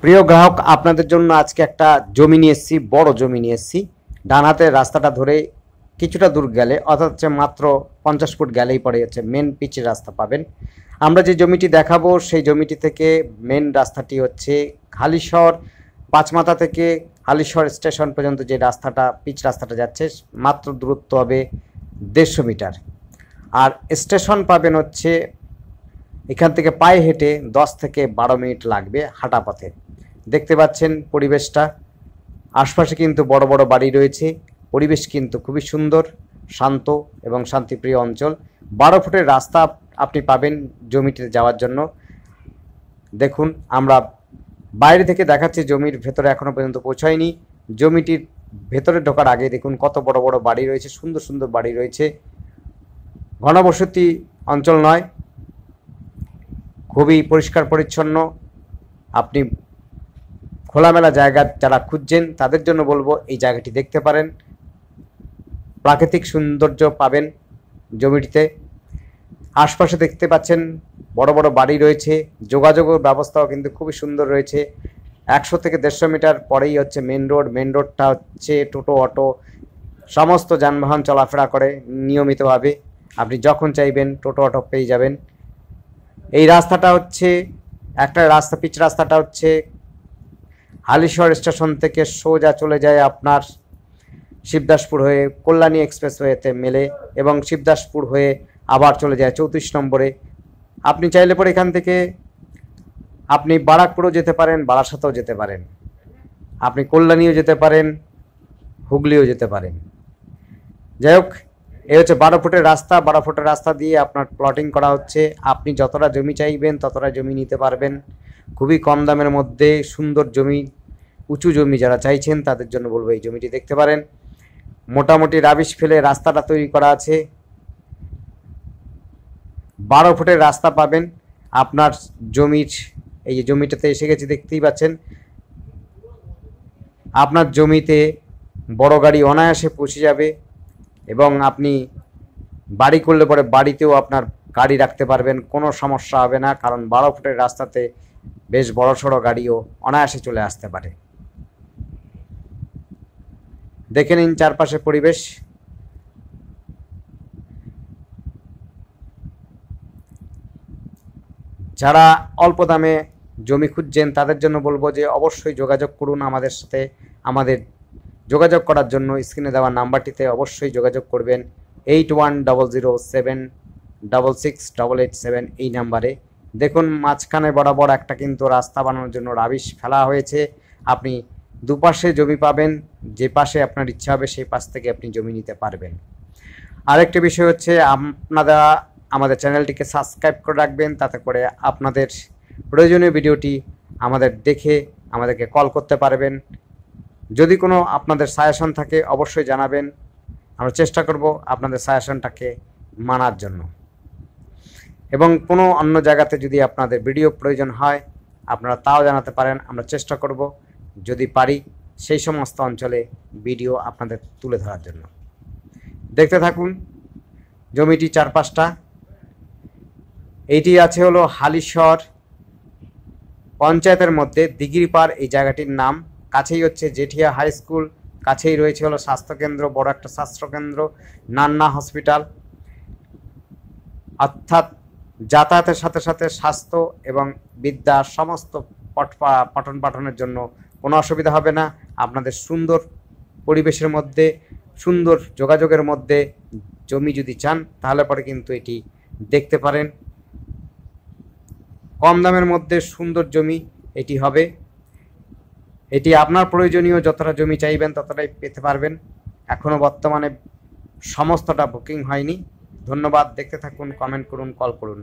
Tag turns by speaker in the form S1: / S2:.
S1: প্রিয় গ্রাহক, আপনাদের জন্য আজকে একটা জমি নিয়ে এসেছি, বড় জমি নিয়ে এসেছি। ডান হাতের রাস্তাটা ধরে কিছুটা দূর গেলে, অর্থাৎ মাত্র 50 ফুট গেলেই পড়ে যাচ্ছে মেন পিচের রাস্তা পাবেন। আমরা যে জমিটি দেখাবো সেই জমিটি থেকে মেন রাস্তাটি হচ্ছে হালিশহর পাঁচমাথা থেকে হালিশহর স্টেশন পর্যন্ত যে রাস্তাটা পিচ রাস্তাটা যাচ্ছে, মাত্র দূরত্ব হবে 150 মিটার। আর স্টেশন পাবেন হচ্ছে এখান থেকে পায়ে হেঁটে 10 থেকে 12 মিনিট লাগবে হাঁটা পথে। দেখতে পাচ্ছেন পরিবেশটা, আশপাশে কিন্তু বড় বড় বাড়ি রয়েছে। পরিবেশ কিন্তু খুবই সুন্দর, শান্ত এবং শান্তিপ্রিয় অঞ্চল। 12 ফুটের রাস্তা আপনি পাবেন জমিতে যাওয়ার জন্য। দেখুন, আমরা বাইরে থেকে দেখাচ্ছি, জমির ভেতরে এখনো পর্যন্ত পৌঁছায়নি। জমিটির ভেতরে ঢোকার আগে দেখুন কত বড় বড় বাড়ি রয়েছে, সুন্দর সুন্দর বাড়ি রয়েছে। ঘনবসতি অঞ্চল নয়, খুবই পরিষ্কার পরিচ্ছন্ন। আপনি খোলামেলা জায়গা যারা খুঁজছেন তাদের জন্য বলবো এই জায়গাটি দেখতে পারেন। প্রাকৃতিক সৌন্দর্য পাবেন জমিটিতে। আশপাশে দেখতে পাচ্ছেন বড় বড় বাড়ি রয়েছে। যোগাযোগের ব্যবস্থাও কিন্তু খুবই সুন্দর রয়েছে। 100 থেকে 150 মিটার পরেই হচ্ছে মেন রোড। মেন রোডটা হচ্ছে টোটো, অটো সমস্ত যানবাহন চলাফেরা করে নিয়মিতভাবে। আপনি যখন চাইবেন টোটো, অটো পেয়ে যাবেন। এই রাস্তাটা হচ্ছে একটা রাস্তা, পিচ রাস্তাটা হচ্ছে হালিশহর স্টেশন থেকে সোজা চলে যায় আপনার শিবদাসপুর হয়ে কল্যাণী এক্সপ্রেসওয়েতে মেলে এবং শিবদাসপুর হয়ে আবার চলে যায় 34 নম্বরে। আপনি চাইলে পরে এখান থেকে আপনি বারাকপুরও যেতে পারেন, বারাসাতেও যেতে পারেন, আপনি কল্যাণীও যেতে পারেন, হুগলিও যেতে পারেন। যাই হোক, এই হচ্ছে 12 ফুটের রাস্তা। 12 ফুটের রাস্তা দিয়ে আপনার প্লটিং করা হচ্ছে। আপনি যতটা জমি চাইবেন ততটা জমি নিতে পারবেন খুবই কম দামের মধ্যে। সুন্দর জমি, উঁচু জমি যারা চাইছেন তাদের জন্য বলবো এই জমিটি দেখতে পারেন। মোটামুটি রাবিশ ফেলে রাস্তাটা তৈরি করা আছে। 12 ফুটের রাস্তা পাবেন আপনার জমির। এই যে জমিটাতে এসে গেছি, দেখতেই পাচ্ছেন। আপনার জমিতে বড় গাড়ি অনায়াসে পৌঁছে যাবে এবং আপনি বাড়ি করলে পরে বাড়িতেও আপনার গাড়ি রাখতে পারবেন, কোনো সমস্যা হবে না। কারণ 12 ফুটের রাস্তাতে বেশ বড় সড়ো গাড়িও অনায়াসে চলে আসতে পারে। দেখে নিন চারপাশে পরিবেশ। যারা অল্প দামে জমি খুঁজছেন তাদের জন্য বলবো যে অবশ্যই যোগাযোগ করুন আমাদের সাথে। আমাদের যোগাযোগ করার জন্য স্ক্রিনে দেওয়া নাম্বারটিতে অবশ্যই যোগাযোগ করবেন। 8100766887 এই নাম্বারে। দেখুন, মাঝখানে বরাবর একটা কিন্তু রাস্তা বানানোর জন্য রাবিশ ফেলা হয়েছে। আপনি দুপাশে জমি পাবেন, যে পাশে আপনার ইচ্ছা হবে সেই পাশ থেকে আপনি জমি নিতে পারবেন। আরেকটি বিষয় হচ্ছে, আপনারা আমাদের চ্যানেলটিকে সাবস্ক্রাইব করে রাখবেন, তাতে করে আপনাদের প্রয়োজনীয় ভিডিওটি আমাদের দেখে আমাদেরকে কল করতে পারবেন। যদি কোনো আপনাদের সাজেশন থাকে অবশ্যই জানাবেন, আমরা চেষ্টা করব আপনাদের সাজেশনটাকে মানার জন্য। এবং কোনো অন্য জায়গাতে যদি আপনাদের ভিডিও প্রয়োজন হয় আপনারা তাও জানাতে পারেন, আমরা চেষ্টা করব যদি পারি সেই সমস্ত অঞ্চলে ভিডিও আপনাদের তুলে ধরার জন্য। দেখতে থাকুন জমিটি চারপাশটা। এইটি আছে হলো হালিশহর পঞ্চায়েতের মধ্যে দিঘিরপাড় এই জায়গাটির নাম। কাছেই হচ্ছে জেঠিয়া হাই স্কুল, কাছেই রয়েছে হলো স্বাস্থ্যকেন্দ্র, বড় একটা স্বাস্থ্যকেন্দ্র, নান্না হসপিটাল। অর্থাৎ যাতায়াতের সাথে সাথে স্বাস্থ্য এবং বিদ্যা সমস্ত পঠন পাঠনের জন্য কোনো অসুবিধা হবে না। আপনাদের সুন্দর পরিবেশের মধ্যে, সুন্দর যোগাযোগের মধ্যে জমি যদি চান তাহলে পরে কিন্তু এটি দেখতে পারেন। কম দামের মধ্যে সুন্দর জমি এটি হবে। এটি আপনার প্রয়োজনীয় যতটা জমি চাইবেন ততটাই পেতে পারবেন। এখনও বর্তমানে সমস্তটা বুকিং হয়নি। ধন্যবাদ, দেখতে থাকুন, কমেন্ট করুন, কল করুন।